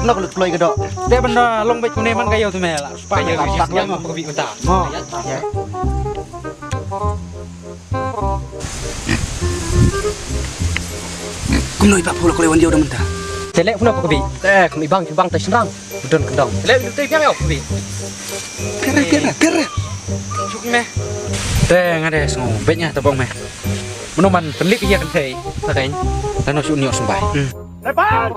nak kulit keluar kedok. Dia benda long baik kuning man kayu tu mela supaya tak yang pergi bentar. Mau. Kum noi pak pula kulit wan dia udah mentah. Selek pun apa kebi? Kami bang tak senang. Budon kendang. Selek itu tiap yang apa kebi? Kera. Cuk meh. Teh ngade semua baiknya tebong meh. Menuman pelik iya kan teh. Makanya dan nasi uniok sembai. Lepas.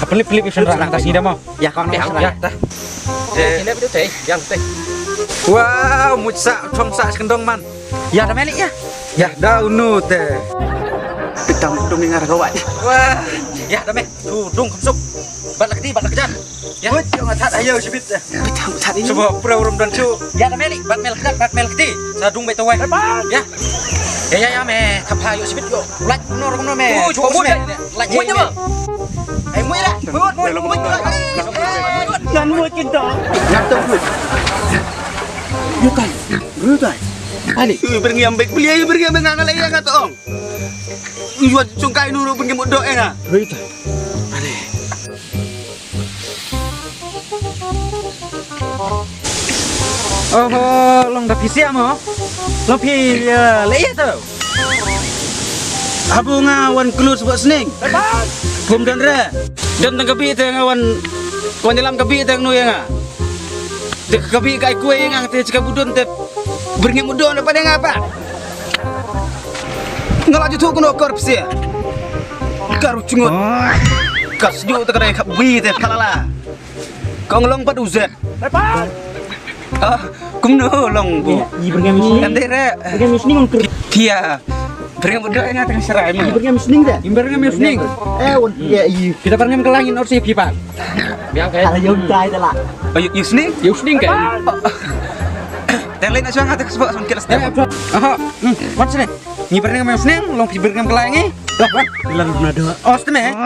Pelik bisa nak tas ni dah mau. Ya kawan Ya dah. Selek itu teh, yang teh. Wow, mucak congsak kendong man. Ya dah melik ya. Ya dah unu teh. Pitang udung dengar kawan. Wah, ya dah meh. Dung kemsuk. Bat lagi kejar. Ya. Woi, jangan tat ayo sibit. Pitang tat ini. Coba pura urum dan cu. Ya dah melik. Bat mel keti. Sadung baik tawai. Ya. Ya meh. Thap ayo sibit yo. Laj kuno meh. Coba meh. Laj je meh. Mui dah. Mui. Jangan muat kita. Nyatong muat. Rutai. Ali, pergi ambek beli ayo pergi ambek ngangal ayo kata ong. Jual cungkai dulu pergi modok enggak? Rutai. Ali. Oh, long dah pisiam mo. Long pi leh tu. Abu ngawan keluar sebab sening. Bom dan re. Dan tengkapi tu ngawan dalam kapi tu nu yang ah. Kapi kai kue yang ang cakap budon te beringi mudon apa dia ngapa? Ngalaju tu kuno korupsi. Karu cungut. Kas ju te kadai kapi te kalala. Kau ngelong pad uzet. Lepas. Kumno long bu. Iya beringi misning. Kan re. Beringi misning ngker. Dia beringi mudon yang tengah serai mah. Beringi misning dah. Imbarnya mesning. Ya iya. Kita pernah ke langit orsi pipa. Biang kayak. Kalau yang dah itu lah. Oh, yusning? Yusning kan. Yang lain nak suang hati sebab sungkir setiap. What's ini? Nyibarnya mesning, long pibar ke langit. Lah, bilang benar. Oh, setengah.